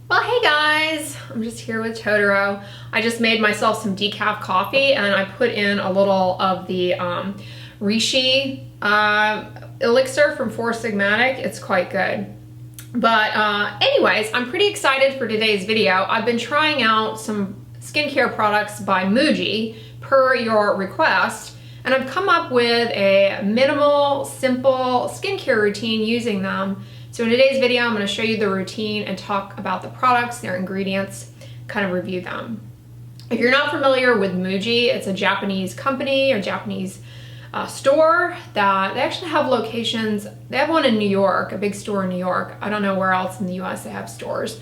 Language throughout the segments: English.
Well, hey guys, I'm just here with Totoro. I just made myself some decaf coffee and I put in a little of the Reishi elixir from Four Sigmatic. It's quite good. But anyways, I'm pretty excited for today's video. I've been trying out some skincare products by Muji per your request, and I've come up with a minimal, simple skincare routine using them. So in today's video, I'm going to show you the routine and talk about the products, their ingredients, kind of review them. If you're not familiar with Muji, it's a Japanese company or Japanese store that they actually have locations. They have one in New York, a big store in New York. I don't know where else in the US they have stores.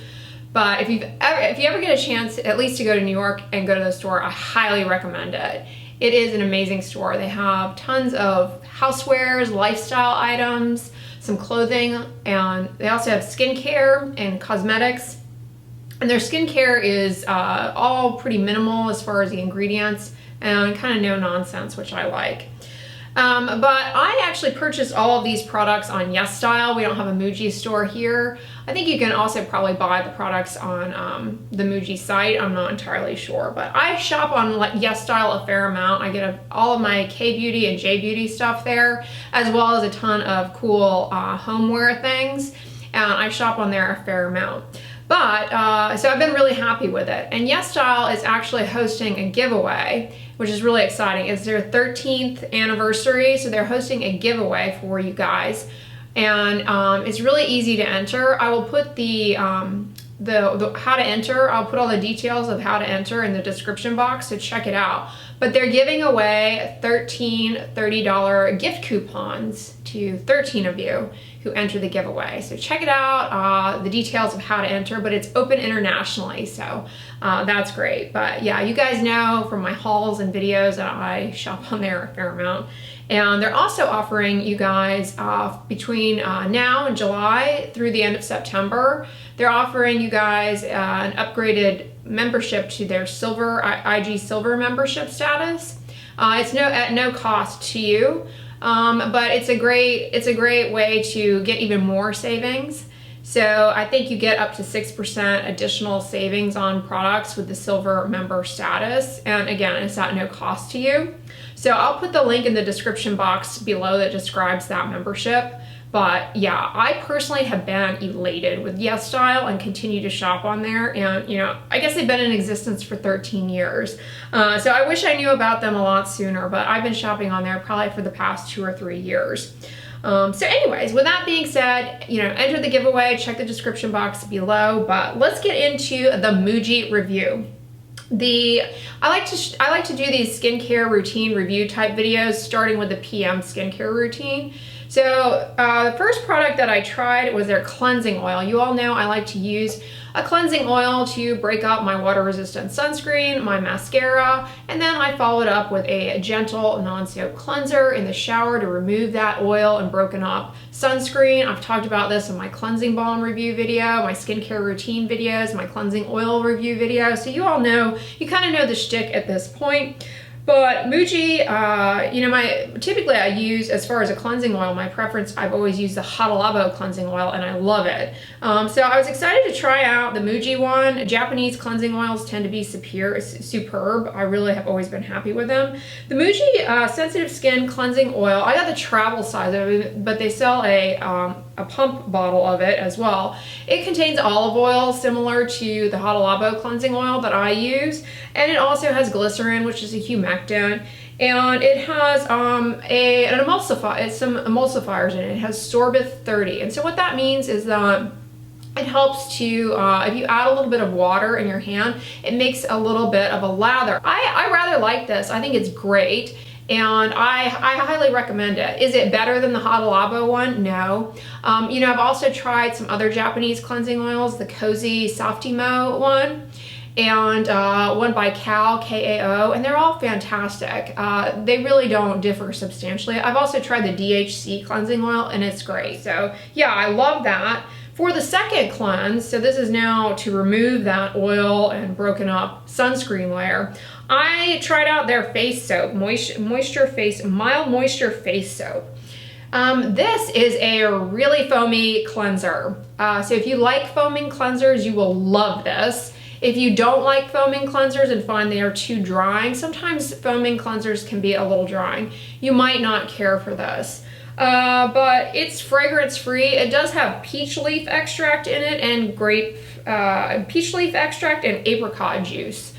But if you ever get a chance at least to go to New York and go to the store, I highly recommend it. It is an amazing store. They have tons of housewares, lifestyle items, some clothing, and they also have skincare and cosmetics. And their skincare is all pretty minimal as far as the ingredients and kind of no nonsense, which I like. But I actually purchased all of these products on YesStyle. We don't have a Muji store here. I think you can also probably buy the products on the Muji site. I'm not entirely sure, but I shop on YesStyle a fair amount. I get all of my K-Beauty and J-Beauty stuff there, as well as a ton of cool homeware things. And I shop on there a fair amount. But, so I've been really happy with it. And YesStyle is actually hosting a giveaway, which is really exciting. It's their 13th anniversary, so they're hosting a giveaway for you guys. And it's really easy to enter. I will put the how to enter, I'll put all the details of how to enter in the description box, so check it out. But they're giving away 13 $30 gift coupons to 13 of you who enter the giveaway. So check it out, the details of how to enter, but it's open internationally, so that's great. But yeah, you guys know from my hauls and videos that I shop on there a fair amount. And they're also offering you guys between now and July through the end of September, they're offering you guys an upgraded membership to their silver IG silver membership status. It's at no cost to you, but it's a great way to get even more savings. So I think you get up to 6% additional savings on products with the silver member status. And again, it's at no cost to you. So I'll put the link in the description box below that describes that membership. But yeah, I personally have been elated with YesStyle and continue to shop on there. And you know, I guess they've been in existence for 13 years. So I wish I knew about them a lot sooner, but I've been shopping on there probably for the past 2 or 3 years. So anyways, with that being said, you know, enter the giveaway, check the description box below, but let's get into the Muji review. I like to do these skincare routine review type videos, starting with the PM skincare routine. So the first product that I tried was their cleansing oil. You all know I like to use a cleansing oil to break up my water resistant sunscreen, my mascara, and then I followed up with a gentle non-soap cleanser in the shower to remove that oil and broken up sunscreen. I've talked about this in my cleansing balm review video, my skincare routine videos, my cleansing oil review video. So you all know, you kind of know the shtick at this point. But Muji, you know, typically I use, as far as a cleansing oil, my preference, I've always used the Hada Labo cleansing oil and I love it. So I was excited to try out the Muji one. Japanese cleansing oils tend to be superb. I really have always been happy with them. The Muji Sensitive Skin Cleansing Oil, I got the travel size of it, but they sell a pump bottle of it as well. It contains olive oil similar to the Hada Labo cleansing oil that I use, and it also has glycerin, which is a humectant, and it has an emulsifier. It's some emulsifiers in it. It has sorbit 30, and so what that means is that it helps to, if you add a little bit of water in your hand, it makes a little bit of a lather. I rather like this. I think it's great. And I highly recommend it. Is it better than the Hada Labo one? No. You know, I've also tried some other Japanese cleansing oils, the Cozy Softimo one, and one by Kao, and they're all fantastic. They really don't differ substantially. I've also tried the DHC cleansing oil, and it's great. So yeah, I love that. For the second cleanse, so this is now to remove that oil and broken up sunscreen layer, I tried out their face soap, mild moisture face soap. This is a really foamy cleanser. So if you like foaming cleansers, you will love this. If you don't like foaming cleansers and find they are too drying, sometimes foaming cleansers can be a little drying. You might not care for this. But it's fragrance free. It does have peach leaf extract in it and peach leaf extract and apricot juice.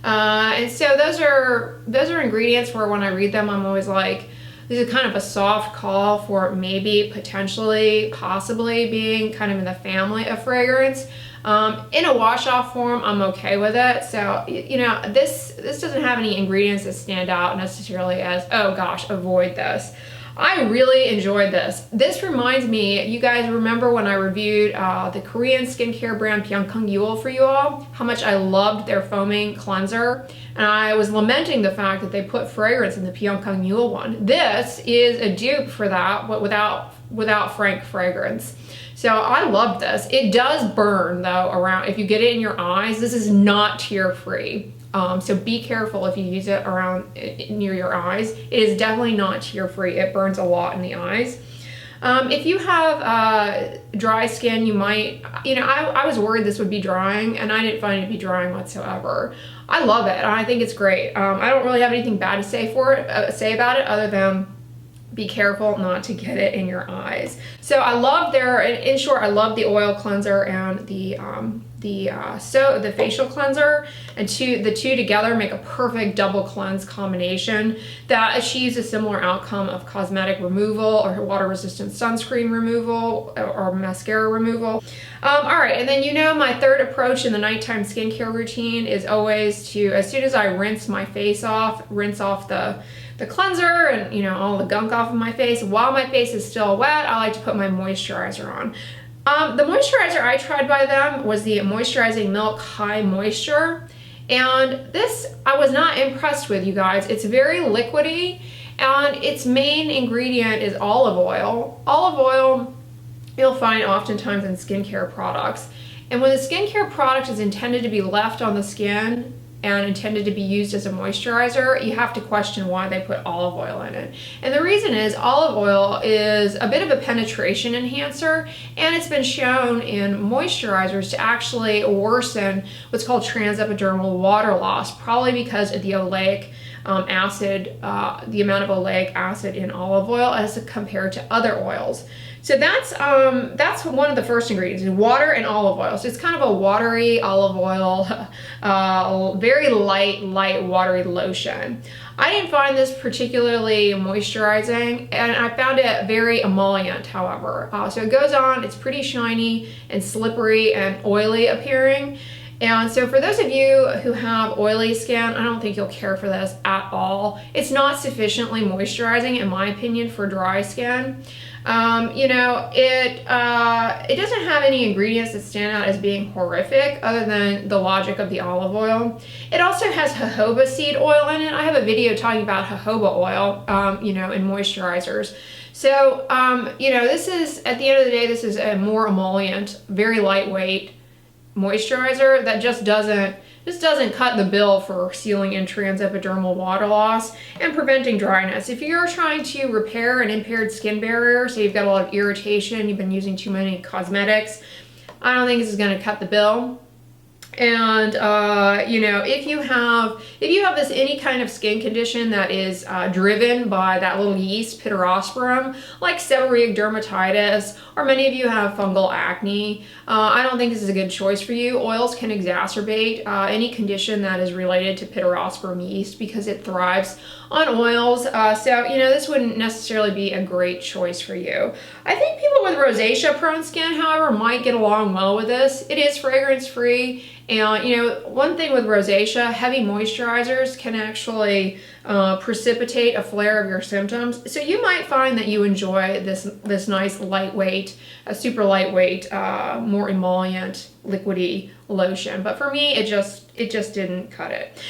And so those are ingredients where when I read them, I'm always like, this is kind of a soft call for maybe potentially, possibly being kind of in the family of fragrance. In a wash-off form, I'm okay with it. So, you know, this doesn't have any ingredients that stand out necessarily as, oh gosh, avoid this. I really enjoyed this. This reminds me, you guys remember when I reviewed the Korean skincare brand Byungkang Yul for you all, how much I loved their foaming cleanser. And I was lamenting the fact that they put fragrance in the Byungkang Yul one. This is a dupe for that, but without frank fragrance. So I love this. It does burn though around, if you get it in your eyes. This is not tear free. So be careful if you use it around near your eyes. It is definitely not tear free. It burns a lot in the eyes. If you have dry skin, you might, you know, I was worried this would be drying, and I didn't find it to be drying whatsoever. I love it. I think it's great. I don't really have anything bad to say about it other than be careful not to get it in your eyes. So I love in short, I love the oil cleanser and the facial cleanser, and the two together make a perfect double cleanse combination that achieves a similar outcome of cosmetic removal or water resistant sunscreen removal or mascara removal. All right, and then you know my third approach in the nighttime skincare routine is always to, as soon as I rinse my face off, rinse off the cleanser and, you know, all the gunk off of my face. While my face is still wet, I like to put my moisturizer on. The moisturizer I tried by them was the Moisturizing Milk High Moisture, and this I was not impressed with, you guys. It's very liquidy, and its main ingredient is olive oil. Olive oil you'll find oftentimes in skincare products, and when the skincare product is intended to be left on the skin and intended to be used as a moisturizer, you have to question why they put olive oil in it. And the reason is olive oil is a bit of a penetration enhancer, and it's been shown in moisturizers to actually worsen what's called transepidermal water loss, probably because of the oleic acid, the amount of oleic acid in olive oil as compared to other oils. So that's one of the first ingredients, water and olive oil. So it's kind of a watery olive oil, very light watery lotion. I didn't find this particularly moisturizing, and I found it very emollient, however. So it goes on, it's pretty shiny and slippery and oily appearing. And so for those of you who have oily skin, I don't think you'll care for this at all. It's not sufficiently moisturizing, in my opinion, for dry skin. You know, it doesn't have any ingredients that stand out as being horrific other than the logic of the olive oil. It also has jojoba seed oil in it. I have a video talking about jojoba oil, you know, in moisturizers. So, you know, this is, at the end of the day, this is a more emollient, very lightweight moisturizer that just doesn't cut the bill for sealing in transepidermal water loss and preventing dryness. If you're trying to repair an impaired skin barrier, so you've got a lot of irritation, you've been using too many cosmetics, I don't think this is going to cut the bill. And you know, if you have this any kind of skin condition that is driven by that little yeast Pityrosporum, like seborrheic dermatitis, or many of you have fungal acne, I don't think this is a good choice for you. Oils can exacerbate any condition that is related to Pityrosporum yeast because it thrives on oils. So, you know, this wouldn't necessarily be a great choice for you. I think people with rosacea prone skin, however, might get along well with this. It is fragrance free. And, you know, one thing with rosacea, heavy moisturizers can actually precipitate a flare of your symptoms. So you might find that you enjoy this nice lightweight, super lightweight, more emollient, liquidy lotion. But for me, it just didn't cut it.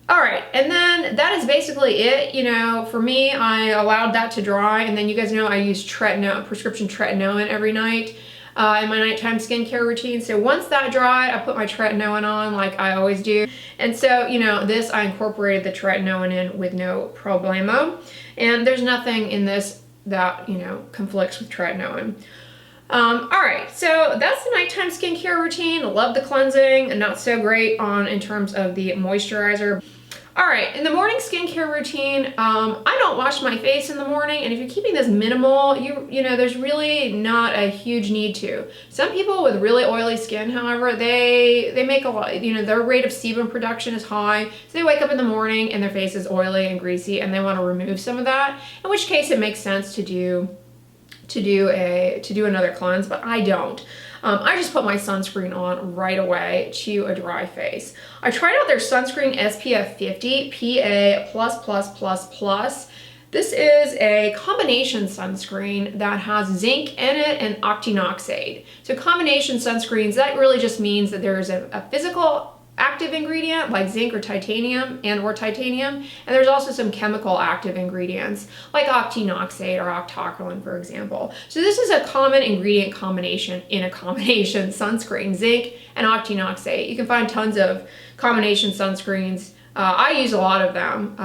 All right, and then that is basically it. You know, for me, I allowed that to dry, and then you guys know I use prescription tretinoin every night in my nighttime skincare routine. So once that dried, I put my tretinoin on like I always do. And so, you know, I incorporated the tretinoin in with no problemo. And there's nothing in this that, you know, conflicts with tretinoin. All right, so that's the nighttime skincare routine. Love the cleansing and not so great in terms of the moisturizer. All right, in the morning skincare routine, I don't wash my face in the morning, and if you're keeping this minimal, you know, there's really not a huge need to. Some people with really oily skin, however, they make a lot, you know, their rate of sebum production is high, so they wake up in the morning and their face is oily and greasy, and they want to remove some of that, in which case it makes sense to do another cleanse, but I don't. I just put my sunscreen on right away to a dry face. I tried out their sunscreen SPF 50 PA++++. This is a combination sunscreen that has zinc in it and octinoxate. So combination sunscreens, that really just means that there's a physical active ingredient like zinc or titanium, and there's also some chemical active ingredients like octinoxate or octocrylene, for example. So this is a common ingredient combination in a combination sunscreen, zinc and octinoxate. You can find tons of combination sunscreens. I use a lot of them.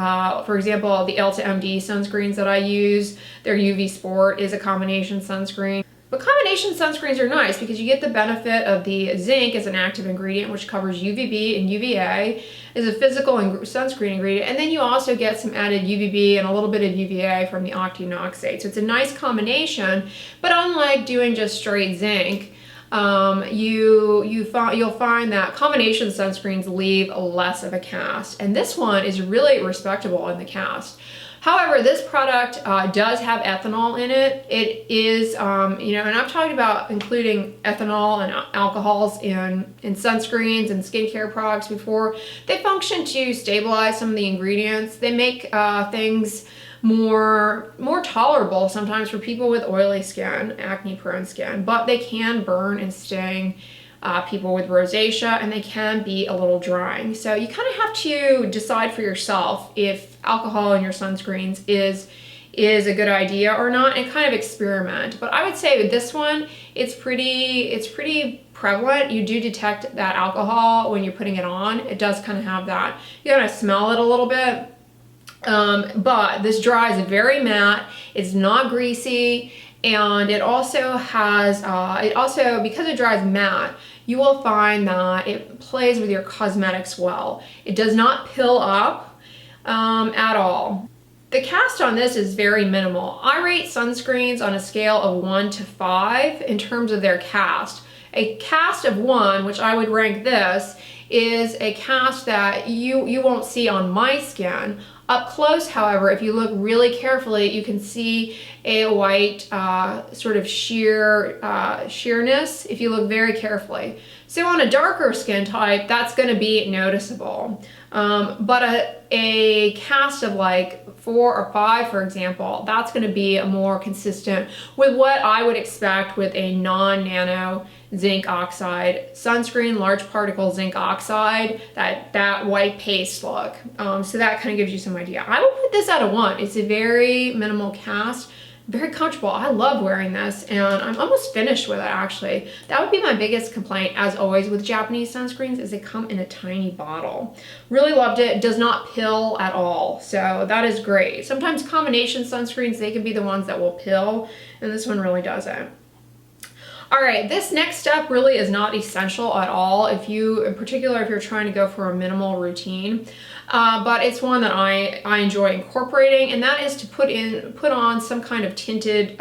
For example, the Elta MD sunscreens that I use, their UV Sport is a combination sunscreen. But combination sunscreens are nice because you get the benefit of the zinc as an active ingredient, which covers UVB and UVA, is a physical sunscreen ingredient, and then you also get some added UVB and a little bit of UVA from the octinoxate. So it's a nice combination, but unlike doing just straight zinc, you'll find that combination sunscreens leave less of a cast, and this one is really respectable in the cast. However, this product does have ethanol in it. It is, you know, and I've talked about including ethanol and alcohols in sunscreens and skincare products before. They function to stabilize some of the ingredients. They make things more tolerable sometimes for people with oily skin, acne-prone skin, but they can burn and sting people with rosacea, and they can be a little drying. So you kind of have to decide for yourself if alcohol in your sunscreens is a good idea or not, and kind of experiment. But I would say with this one, it's pretty prevalent. You do detect that alcohol when you're putting it on. It does kind of have that. You gotta smell it a little bit. But this dries very matte. It's not greasy. And it also has, because it dries matte, you will find that it plays with your cosmetics well. It does not pill up at all. The cast on this is very minimal. I rate sunscreens on a scale of 1 to 5 in terms of their cast. A cast of 1, which I would rank this, is a cast that you won't see on my skin. Up close, however, if you look really carefully, you can see a white sort of sheerness if you look very carefully. So on a darker skin type, that's going to be noticeable. But a cast of like 4 or 5, for example, that's going to be more consistent with what I would expect with a non-nano zinc oxide sunscreen, large particle zinc oxide, that white paste look. So that kind of gives you some idea. I would put this at a 1. It's a very minimal cast, very comfortable. I love wearing this, and I'm almost finished with it, actually. That would be my biggest complaint, as always, with Japanese sunscreens, is they come in a tiny bottle. Really loved it. It does not pill at all, so that is great. Sometimes combination sunscreens, they can be the ones that will pill, and this one really doesn't. All right, this next step really is not essential at all, in particular if you're trying to go for a minimal routine, but it's one that I enjoy incorporating, and that is to put on some kind of tinted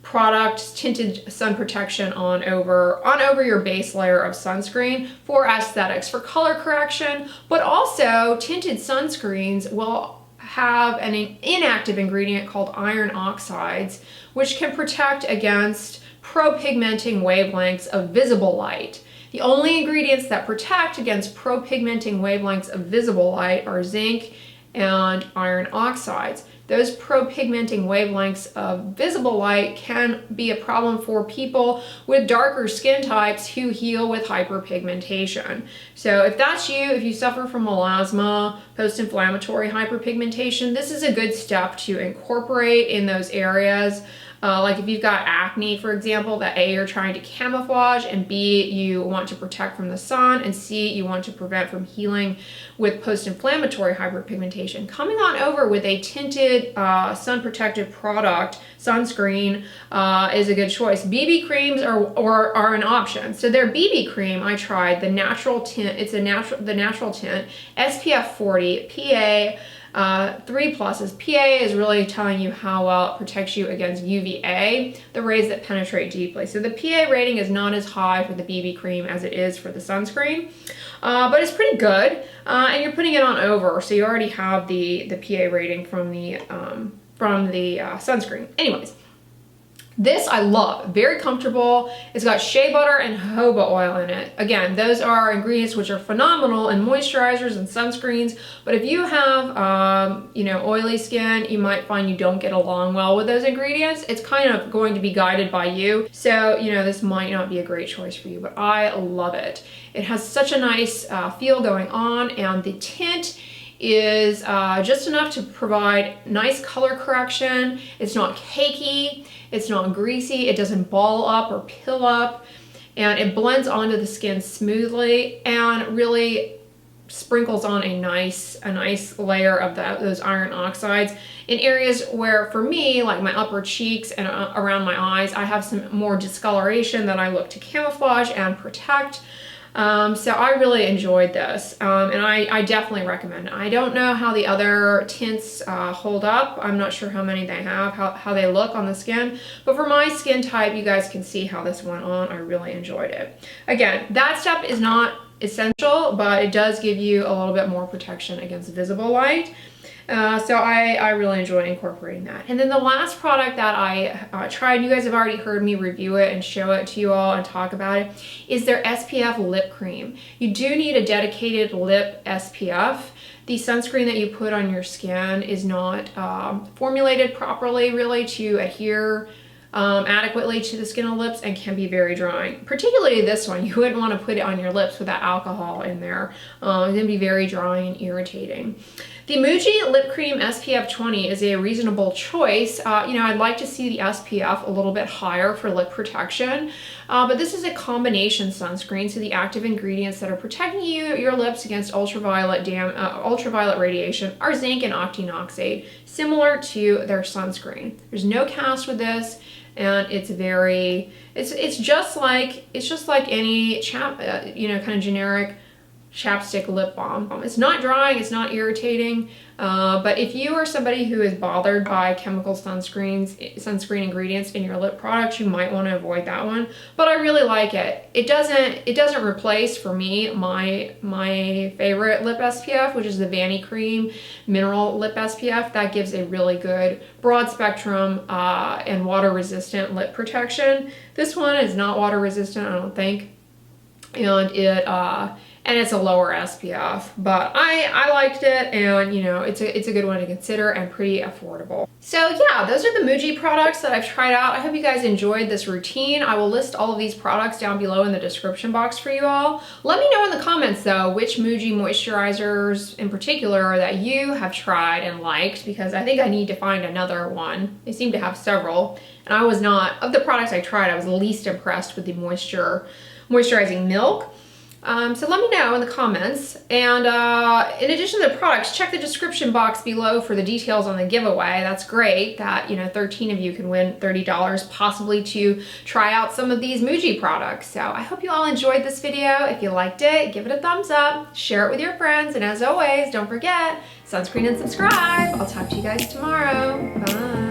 product, tinted sun protection on over your base layer of sunscreen for aesthetics, for color correction, but also tinted sunscreens will have an inactive ingredient called iron oxides, which can protect against propigmenting wavelengths of visible light. The only ingredients that protect against propigmenting wavelengths of visible light are zinc and iron oxides. Those propigmenting wavelengths of visible light can be a problem for people with darker skin types who heal with hyperpigmentation. So if that's you, if you suffer from melasma, post-inflammatory hyperpigmentation, this is a good step to incorporate in those areas. Like if you've got acne, for example, that A, you're trying to camouflage, and B, you want to protect from the sun, and C, you want to prevent from healing with post-inflammatory hyperpigmentation. Coming on over with a tinted sun protective product, sunscreen, is a good choice. BB creams are an option. So their BB cream, I tried the natural tint. It's the natural tint, SPF 40, PA. 3 pluses. PA is really telling you how well it protects you against UVA, the rays that penetrate deeply. So the PA rating is not as high for the BB cream as it is for the sunscreen, but it's pretty good. And you're putting it on over, so you already have the PA rating from the sunscreen. Anyways. This I love, very comfortable. It's got shea butter and jojoba oil in it. Again, those are ingredients which are phenomenal in moisturizers and sunscreens, but if you have, you know, oily skin, you might find you don't get along well with those ingredients. It's kind of going to be guided by you. So, you know, this might not be a great choice for you, but I love it. It has such a nice feel going on, and the tint is just enough to provide nice color correction. It's not cakey, it's not greasy, it doesn't ball up or pill up, and it blends onto the skin smoothly and really sprinkles on a nice layer of those iron oxides in areas where, for me, like my upper cheeks and around my eyes, I have some more discoloration that I look to camouflage and protect. So I really enjoyed this, and I definitely recommend it. I don't know how the other tints hold up. I'm not sure how many they have, how they look on the skin, but for my skin type, you guys can see how this went on. I really enjoyed it. Again, that step is not essential, but it does give you a little bit more protection against visible light. So I really enjoy incorporating that. And then the last product that I tried, you guys have already heard me review it and show it to you all and talk about it, is their SPF Lip Cream. You do need a dedicated lip SPF. The sunscreen that you put on your skin is not formulated properly, really, to adhere adequately to the skin and lips, and can be very drying. Particularly this one, you wouldn't want to put it on your lips with that alcohol in there. It's going to be very drying and irritating. The Muji Lip Cream SPF 20 is a reasonable choice. You know, I'd like to see the SPF a little bit higher for lip protection, but this is a combination sunscreen, so the active ingredients that are protecting your lips against ultraviolet radiation are zinc and octinoxate, similar to their sunscreen. There's no cast with this, and it's very, it's just like any you know, kind of generic chapstick lip balm. It's not drying, it's not irritating, but if you are somebody who is bothered by chemical sunscreen ingredients in your lip products, you might want to avoid that one. But I really like it. It doesn't replace, for me, my favorite lip SPF, which is the Vani Cream Mineral Lip SPF. That gives a really good broad spectrum and water resistant lip protection. This one is not water resistant, I don't think, and it's a lower SPF, but I liked it, and you know, it's a good one to consider and pretty affordable. So yeah, those are the Muji products that I've tried out. I hope you guys enjoyed this routine. I will list all of these products down below in the description box for you all. Let me know in the comments though which Muji moisturizers in particular that you have tried and liked, because I think I need to find another one. They seem to have several, and I was not, of the products I tried, I was least impressed with the moisturizing milk. So let me know in the comments, and in addition to the products, check the description box below for the details on the giveaway. That's great that, you know, 13 of you can win $30 possibly to try out some of these Muji products. So I hope you all enjoyed this video. If you liked it, give it a thumbs up, share it with your friends, and as always, don't forget, sunscreen and subscribe. I'll talk to you guys tomorrow. Bye.